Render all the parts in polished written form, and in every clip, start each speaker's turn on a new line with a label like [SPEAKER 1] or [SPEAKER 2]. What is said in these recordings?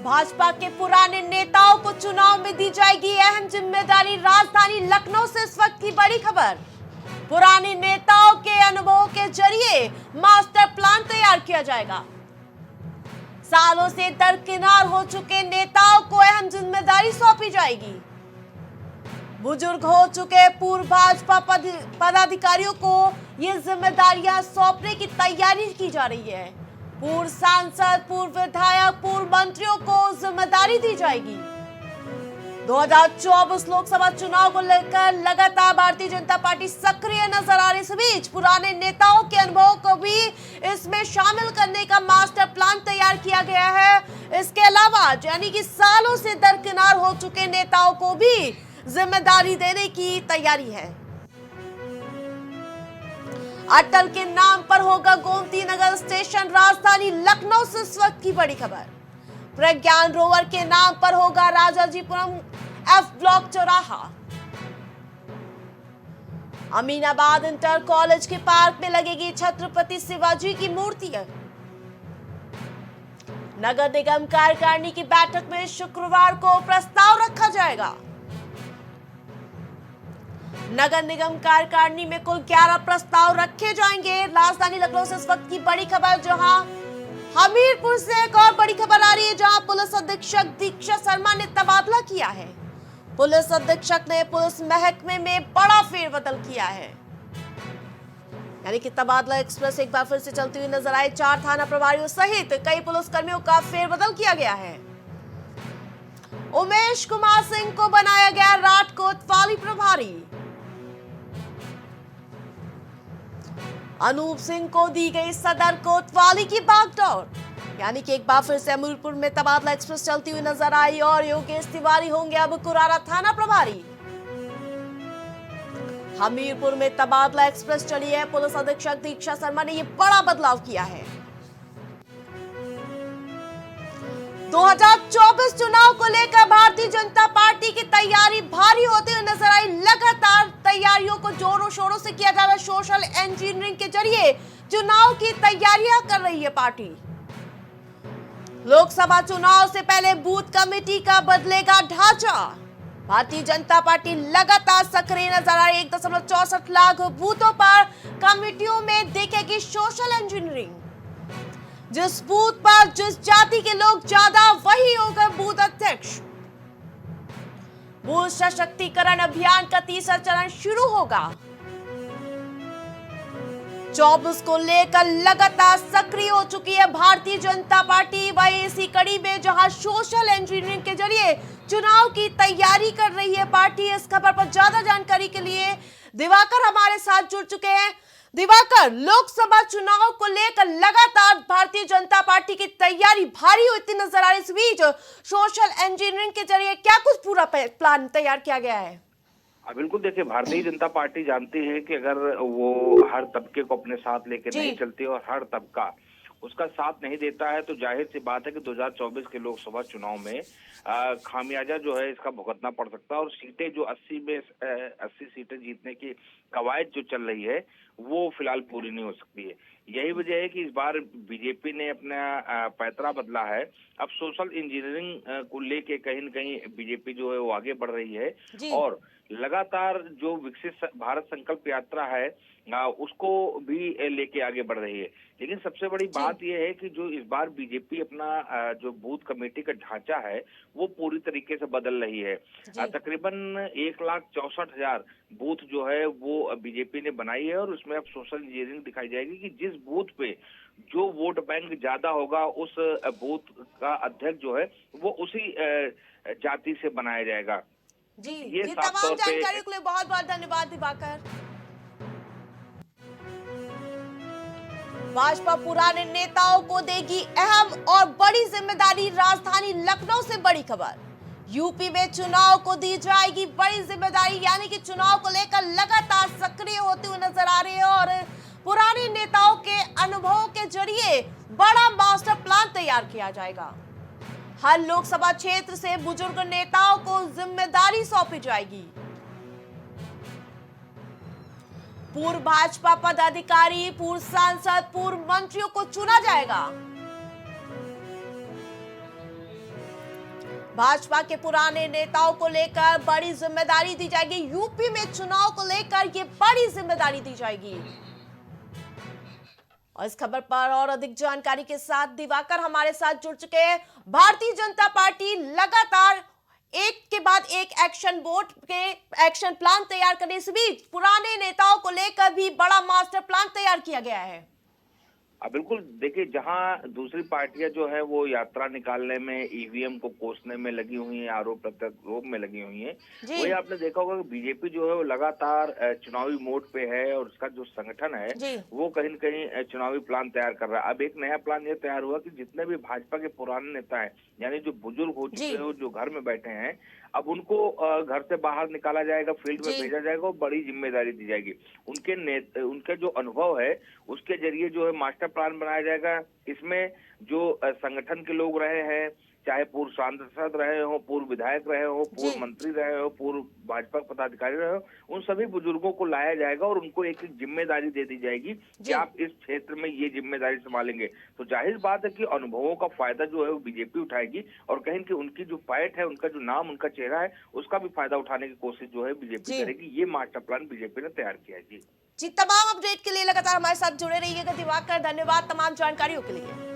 [SPEAKER 1] भाजपा के पुराने नेताओं को चुनाव में दी जाएगी अहम जिम्मेदारी। राजधानी लखनऊ से इस वक्त की बड़ी खबर। पुराने नेताओं के अनुभव के जरिए मास्टर प्लान तैयार किया जाएगा। सालों से दरकिनार हो चुके नेताओं को अहम जिम्मेदारी सौंपी जाएगी। बुजुर्ग हो चुके पूर्व भाजपा पदाधिकारियों को ये जिम्मेदारियां सौंपने की तैयारी की जा रही है। पूर्व सांसद, पूर्व विधायक, पूर्व मंत्रियों को जिम्मेदारी दी जाएगी। 2024 लोकसभा चुनाव को लेकर लगातार भारतीय जनता पार्टी सक्रिय नजर आ रही। इस बीच पुराने नेताओं के अनुभव को भी इसमें शामिल करने का मास्टर प्लान तैयार किया गया है। इसके अलावा यानी कि सालों से दरकिनार हो चुके नेताओं को भी जिम्मेदारी देने की तैयारी है। अटल के नाम पर होगा गोमती नगर स्टेशन। राजधानी लखनऊ से इस वक्त की बड़ी खबर। प्रज्ञान रोवर के नाम पर होगा राजाजीपुरम एफ ब्लॉक चौराहा। अमीनाबाद इंटर कॉलेज के पार्क में लगेगी छत्रपति शिवाजी की मूर्ति। नगर निगम कार्यकारिणी की बैठक में शुक्रवार को प्रस्ताव रखा जाएगा। नगर निगम कार्यकारिणी में कुल 11 प्रस्ताव रखे जाएंगे। राजधानी लखनऊ से इस वक्त की बड़ी खबर, जहां हमीरपुर से एक और बड़ी खबर आ रही है, जहां पुलिस अधीक्षक दीक्षा शर्मा ने तबादला किया है। पुलिस अधीक्षक ने पुलिस महकमे में बड़ा फेरबदल किया है। यानी कि तबादला एक्सप्रेस एक बार फिर से चलती हुई नजर आई। 4 थाना प्रभारियों सहित कई पुलिसकर्मियों का फेरबदल किया गया है। उमेश कुमार सिंह को बनाया गया राठ कोतवाली प्रभारी। अनूप सिंह को दी गई सदर कोतवाली की बागडोर। यानी कि एक बार फिर से हमीरपुर में तबादला एक्सप्रेस चलती हुई नजर आई और योगेश तिवारी होंगे अब कुरारा थाना प्रभारी। हमीरपुर में तबादला एक्सप्रेस चली है। पुलिस अधीक्षक दीक्षा शर्मा ने यह बड़ा बदलाव किया है। 2024 चुनाव को लेकर भारतीय जनता पार्टी की तैयारी भारी होती हुई नजर आई। लगातार तैयारियों को जोरों शोरों से किया जा रहा है। सोशल इंजीनियरिंग के जरिए चुनाव की तैयारियां कर रही है पार्टी। लोकसभा चुनाव से पहले बूथ कमेटी का बदलेगा ढांचा। भारतीय जनता पार्टी लगातार सक्रिय नजर आ रही है। 1.64 लाख बूथों पर कमेटियों में देखेगी सोशल इंजीनियरिंग। जिस बूथ पर जिस जाति के लोग ज्यादा, वही होगा बूथ अध्यक्ष। बूथ सशक्तिकरण अभियान का तीसरा चरण शुरू होगा। 24 को लेकर लगातार सक्रिय हो चुकी है भारतीय जनता पार्टी। वही इसी कड़ी में जहां सोशल इंजीनियरिंग के जरिए चुनाव की तैयारी कर रही है पार्टी। इस खबर पर ज्यादा जानकारी के लिए दिवाकर हमारे साथ जुड़ चुके हैं। दिवाकर, लोकसभा चुनाव को लेकर लगातार भारतीय जनता पार्टी की तैयारी भारी होती नजर आ रही। इस बीच सोशल इंजीनियरिंग के जरिए क्या कुछ पूरा प्लान तैयार किया गया है?
[SPEAKER 2] बिल्कुल, देखिए, भारतीय जनता पार्टी जानती है कि अगर वो हर तबके को अपने साथ लेके नहीं चलती और हर तबका उसका साथ नहीं देता है तो जाहिर सी बात है कि 2024 के लोकसभा चुनाव में खामियाजा जो है इसका भुगतना पड़ सकता है। और सीटें जो 80 में 80 सीटें जीतने की कवायद जो चल रही है वो फिलहाल पूरी नहीं हो सकती है। यही वजह है कि इस बार बीजेपी ने अपना पैतरा बदला है। अब सोशल इंजीनियरिंग को लेके कहीं न कहीं बीजेपी जो है वो आगे बढ़ रही है और लगातार जो विकसित भारत संकल्प यात्रा है उसको भी लेके आगे बढ़ रही है। लेकिन सबसे बड़ी बात यह है कि जो इस बार बीजेपी अपना जो बूथ कमेटी का ढांचा है वो पूरी तरीके से बदल रही है। तकरीबन 1,64,000 बूथ जो है वो बीजेपी ने बनाई है और उसमें अब सोशल इंजीनियरिंग दिखाई जाएगी कि जिस बूथ पे जो वोट बैंक ज्यादा होगा उस बूथ का अध्यक्ष जो है वो उसी जाति से बनाया जाएगा।
[SPEAKER 1] जी, ये तमाम जानकारी के लिए बहुत बहुत धन्यवाद दिवाकर। भाजपा पुराने नेताओं को देगी अहम और बड़ी जिम्मेदारी। राजधानी लखनऊ से बड़ी खबर। यूपी में चुनाव को दी जाएगी बड़ी जिम्मेदारी। यानी कि चुनाव को लेकर लगातार सक्रिय होते हुए नजर आ रहे हैं और पुराने नेताओं के अनुभवों के जरिए बड़ा मास्टर प्लान तैयार किया जाएगा। हर लोकसभा क्षेत्र से बुजुर्ग नेताओं को जिम्मेदारी सौंपी जाएगी। पूर्व भाजपा पदाधिकारी, पूर्व सांसद, पूर्व मंत्रियों को चुना जाएगा। भाजपा के पुराने नेताओं को लेकर बड़ी जिम्मेदारी दी जाएगी। यूपी में चुनाव को लेकर ये बड़ी जिम्मेदारी दी जाएगी। और इस खबर पर और अधिक जानकारी के साथ दिवाकर हमारे साथ जुड़ चुके हैं। भारतीय जनता पार्टी लगातार एक के बाद एक एक्शन बोर्ड के एक्शन प्लान तैयार करने, इस बीच पुराने नेताओं को लेकर भी बड़ा मास्टर प्लान तैयार किया गया है।
[SPEAKER 2] बिल्कुल, देखिए, जहां दूसरी पार्टियां जो है वो यात्रा निकालने में, ईवीएम को कोसने में लगी हुई हैं, आरोप प्रत्यारोप में लगी हुई हैं, वही आपने देखा होगा कि बीजेपी जो है वो लगातार चुनावी मोड पे है और उसका जो संगठन है वो कहीं न कहीं चुनावी प्लान तैयार कर रहा है। अब एक नया प्लान ये तैयार हुआ कि जितने भी भाजपा के पुराने नेता हैं, यानी जो बुजुर्ग हो चुके हो, जो घर में बैठे हैं, अब उनको घर से बाहर निकाला जाएगा, फील्ड में भेजा जाएगा और बड़ी जिम्मेदारी दी जाएगी। उनके जो अनुभव है उसके जरिए जो है मास्टर प्लान बनाया जाएगा। इसमें जो संगठन के लोग रहे हैं, चाहे पूर्व सांसद रहे हो, पूर्व विधायक रहे हो, पूर्व मंत्री रहे हो, पूर्व भाजपा पदाधिकारी रहे हो, उन सभी बुजुर्गों को लाया जाएगा और उनको एक एक जिम्मेदारी दे दी जाएगी कि आप इस क्षेत्र में ये जिम्मेदारी संभालेंगे। तो जाहिर बात है कि अनुभवों का फायदा जो है वो बीजेपी उठाएगी और कहीं कि उनकी जो फाइट है, उनका जो नाम, उनका चेहरा है, उसका भी फायदा उठाने की कोशिश जो है बीजेपी करेगी। ये मास्टर प्लान बीजेपी ने तैयार किया है।
[SPEAKER 1] जी, तमाम अपडेट के लिए लगातार हमारे साथ जुड़े रहिएगा दिवाकर। धन्यवाद तमाम जानकारियों के लिए।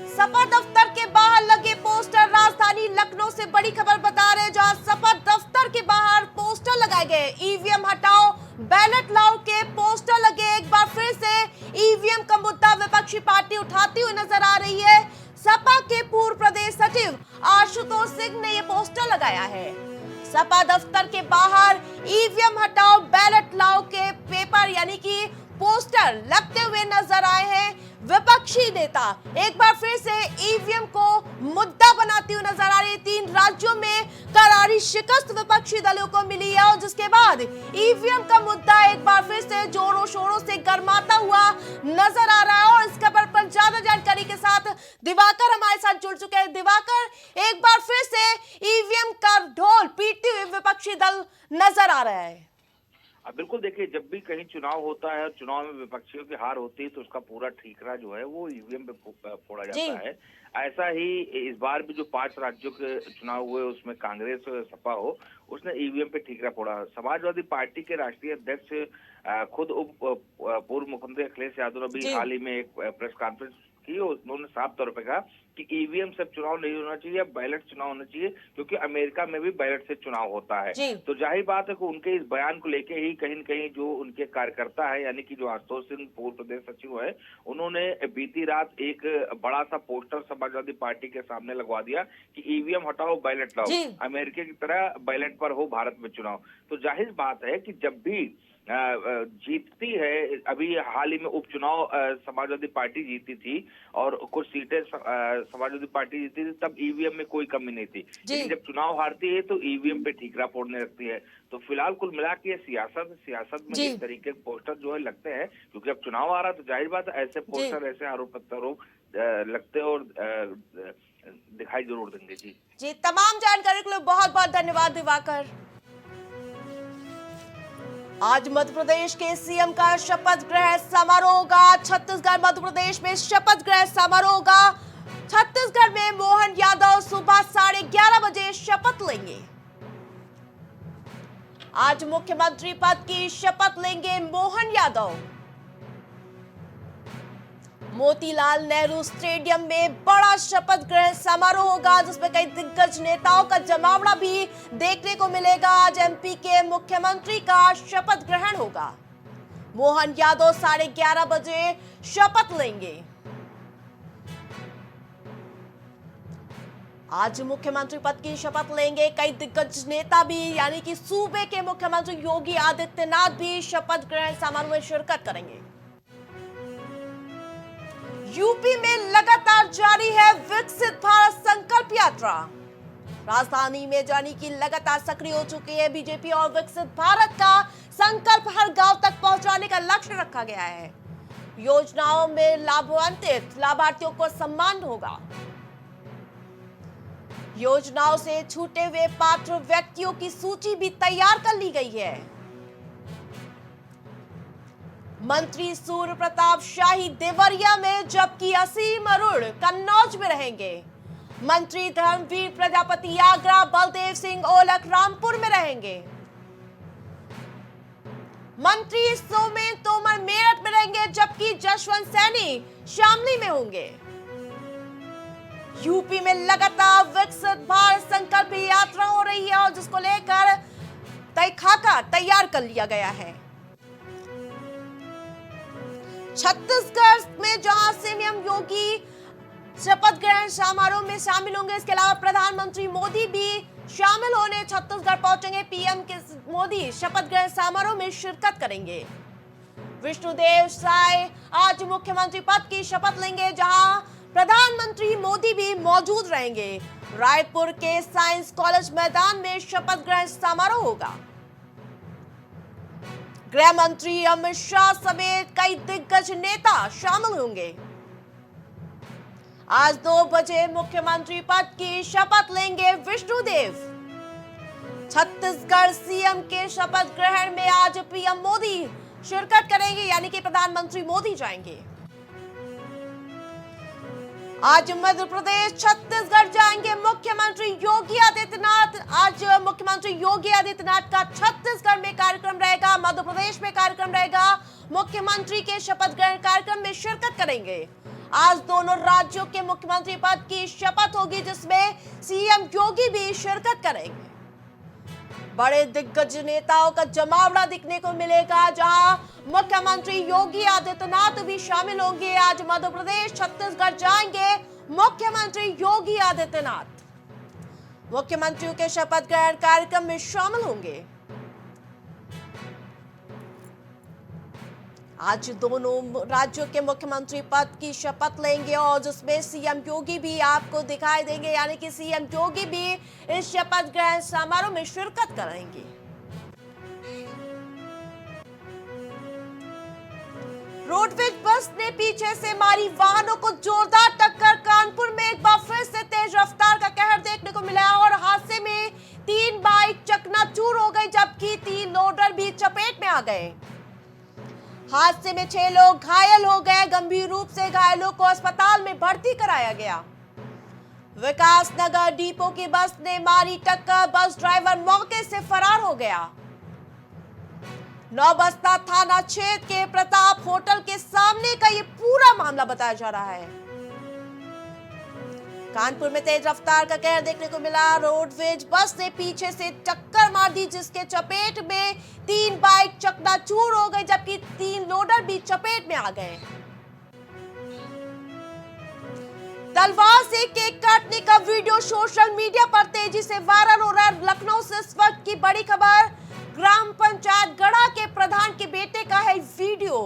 [SPEAKER 1] सपा दफ्तर के बाहर लगे पोस्टर, राजधानी लखनऊ से बड़ी खबर बता रहे हैं, जहां सपा दफ्तर के बाहर पोस्टर लगाए गए। ईवीएम हटाओ, बैलेट लाओ के पोस्टर लगे। एक बार फिर से ईवीएम का मुद्दा विपक्षी पार्टी उठाती हुई नजर आ रही है। सपा के पूर्व प्रदेश सचिव आशुतोष सिंह ने यह पोस्टर लगाया है। सपा दफ्तर के बाहर ईवीएम हटाओ, बैलेट लाओ के पेपर यानी कि पोस्टर लगते हुए नजर आए हैं। विपक्षी नेता एक बार फिर से ईवीएम को मुद्दा बनाती हुई नजर आ रही है। 3 राज्यों में करारी शिकस्त विपक्षी दलों को मिली है और जिसके बाद ईवीएम का मुद्दा एक बार फिर से जोरों शोरों से गरमाता हुआ नजर आ रहा है। और इस खबर पर ज्यादा जानकारी के साथ दिवाकर हमारे साथ जुड़ चुके हैं। दिवाकर, एक बार फिर से ईवीएम का ढोल पीटते हुए विपक्षी दल नजर आ रहा है।
[SPEAKER 2] बिल्कुल, देखिए, जब भी कहीं चुनाव होता है, चुनाव में विपक्षियों की हार होती है तो उसका पूरा ठीकरा जो है वो ईवीएम पे फोड़ा जाता है। ऐसा ही इस बार भी जो 5 राज्यों के चुनाव हुए उसमें कांग्रेस सपा हो, उसने ईवीएम पे ठीकरा फोड़ा। समाजवादी पार्टी के राष्ट्रीय अध्यक्ष खुद पूर्व मुख्यमंत्री अखिलेश यादव ने भी हाल ही में एक प्रेस कॉन्फ्रेंस की। उन्होंने साफ तौर पे कहा कि ईवीएम से चुनाव नहीं होना चाहिए, बैलेट चुनाव होना चाहिए, क्योंकि अमेरिका में भी बैलेट से चुनाव होता है। तो जाहिर बात है कि उनके इस बयान को लेके ही कहीं न कहीं जो उनके कार्यकर्ता है, यानी कि जो आशुतोष सिंह पूर्व प्रदेश सचिव है, उन्होंने बीती रात एक बड़ा सा पोस्टर समाजवादी पार्टी के सामने लगवा दिया कि ईवीएम हटाओ, बैलेट लाओ, अमेरिका की तरह बैलेट पर हो भारत में चुनाव। तो जाहिर बात है कि जब भी जीतती है, अभी हाल ही में उपचुनाव समाजवादी पार्टी जीती थी और कुछ सीटें समाजवादी पार्टी जीती थी, तब ईवीएम में कोई कमी नहीं थी। लेकिन जब चुनाव हारती है तो ईवीएम पे ठीकरा फोड़ने लगती है। तो फिलहाल कुल मिला के ये सियासत में इस तरीके के पोस्टर जो है लगते हैं, क्योंकि अब चुनाव आ रहा है तो जाहिर बात है ऐसे पोस्टर, ऐसे आरोप प्रत्यारोप लगते और दिखाई जरूर देंगे। जी,
[SPEAKER 1] तमाम जानकारी के लिए बहुत बहुत धन्यवाद दिवाकर। आज मध्य प्रदेश के सीएम का शपथ ग्रहण समारोह होगा। छत्तीसगढ़ मध्य प्रदेश में शपथ ग्रहण समारोह होगा। छत्तीसगढ़ में मोहन यादव सुबह 11:30 बजे शपथ लेंगे। आज मुख्यमंत्री पद की शपथ लेंगे मोहन यादव। मोतीलाल नेहरू स्टेडियम में बड़ा शपथ ग्रहण समारोह होगा, जिसमें कई दिग्गज नेताओं का जमावड़ा भी देखने को मिलेगा। आज एमपी के मुख्यमंत्री का शपथ ग्रहण होगा। मोहन यादव 11:30 बजे शपथ लेंगे। आज मुख्यमंत्री पद की शपथ लेंगे कई दिग्गज नेता भी, यानी कि सूबे के मुख्यमंत्री योगी आदित्यनाथ भी शपथ ग्रहण समारोह में शिरकत करेंगे। यूपी में लगातार जारी है विकसित भारत संकल्प यात्रा। राजधानी में जाने की लगातार सक्रिय हो चुकी है बीजेपी और विकसित भारत का संकल्प हर गांव तक पहुंचाने का लक्ष्य रखा गया है। योजनाओं में लाभान्वित लाभार्थियों को सम्मान होगा। योजनाओं से छूटे हुए पात्र व्यक्तियों की सूची भी तैयार कर ली गई है। मंत्री सूर्य प्रताप शाही देवरिया में, जबकि असीम अरुण कन्नौज में रहेंगे। मंत्री धर्मवीर प्रजापति आगरा, बलदेव सिंह ओलख रामपुर में रहेंगे। मंत्री सोमेन तोमर मेरठ में रहेंगे, जबकि जशवंत सैनी शामली में होंगे। यूपी में लगातार विकसित भारत संकल्प यात्रा हो रही है और जिसको लेकर तय खाका तैयार कर लिया गया है। छत्तीसगढ़ में जहां सीएम योगी शपथ ग्रहण समारोह में शामिल होंगे, इसके अलावा प्रधानमंत्री मोदी भी शामिल होने छत्तीसगढ़ पहुंचेंगे। पीएम के मोदी शपथ ग्रहण समारोह में शिरकत करेंगे। विष्णुदेव साय आज मुख्यमंत्री पद की शपथ लेंगे, जहां प्रधानमंत्री मोदी भी मौजूद रहेंगे। रायपुर के साइंस कॉलेज मैदान में शपथ ग्रहण समारोह होगा। गृह मंत्री अमित शाह समेत कई दिग्गज नेता शामिल होंगे। आज 2 बजे मुख्यमंत्री पद की शपथ लेंगे विष्णुदेव। छत्तीसगढ़ सीएम के शपथ ग्रहण में आज पीएम मोदी शिरकत करेंगे, यानी कि प्रधानमंत्री मोदी जाएंगे। आज मध्य प्रदेश छत्तीसगढ़ जाएंगे मुख्यमंत्री योगी आदित्यनाथ। आज मुख्यमंत्री योगी आदित्यनाथ का छत्तीसगढ़ में कार्यक्रम रहेगा, मध्य प्रदेश में कार्यक्रम रहेगा। मुख्यमंत्री के शपथ ग्रहण कार्यक्रम में शिरकत करेंगे। आज दोनों राज्यों के मुख्यमंत्री पद की शपथ होगी, जिसमें सीएम योगी भी शिरकत करेंगे। बड़े दिग्गज नेताओं का जमावड़ा दिखने को मिलेगा, जहां मुख्यमंत्री योगी आदित्यनाथ भी शामिल होंगे। आज मध्य प्रदेश छत्तीसगढ़ जाएंगे मुख्यमंत्री योगी आदित्यनाथ। मुख्यमंत्रियों के शपथ ग्रहण कार्यक्रम में शामिल होंगे। आज दोनों राज्यों के मुख्यमंत्री पद की शपथ लेंगे और जिसमें सीएम योगी भी आपको दिखाई देंगे, यानी कि सीएम योगी भी इस शपथ ग्रहण समारोह में शिरकत करेंगे। रोडवेज बस ने पीछे से मारी वाहनों को जोरदार टक्कर। कानपुर में एक बार फिर से तेज रफ्तार का कहर देखने को मिला और हादसे में 3 बाइक चकनाचूर हो गई, जबकि 3 लोडर भी चपेट में आ गए। हादसे में 6 लोग घायल हो गए। गंभीर रूप से घायलों को अस्पताल में भर्ती कराया गया। विकास नगर डिपो की बस ने मारी टक्कर, बस ड्राइवर मौके से फरार हो गया। नौबस्ता थाना क्षेत्र के प्रताप होटल के सामने का ये पूरा मामला बताया जा रहा है। कानपुर में तेज रफ्तार का कहर देखने को मिला। रोडवेज बस ने पीछे से टक्कर मार दी, जिसके चपेट में 3 बाइक चकनाचूर हो गई, जबकि 3 लोडर भी चपेट में आ गए। तलवार से केक काटने का वीडियो सोशल मीडिया पर तेजी से वायरल हो रहा है। लखनऊ से इस वक्त की बड़ी खबर। ग्राम पंचायत गढ़ा के प्रधान के बेटे का है वीडियो।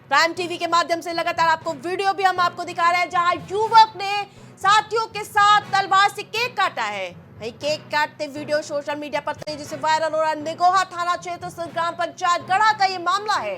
[SPEAKER 1] प्राइम टीवी के माध्यम से लगातार आपको वीडियो भी हम आपको दिखा रहे हैं, जहां युवक ने साथियों के साथ तलवार से केक काटा है। केक काटते वीडियो सोशल मीडिया पर तेजी से वायरल हो रहा है। निगोहा थाना क्षेत्र से ग्राम पंचायत गढ़ा का ये मामला है।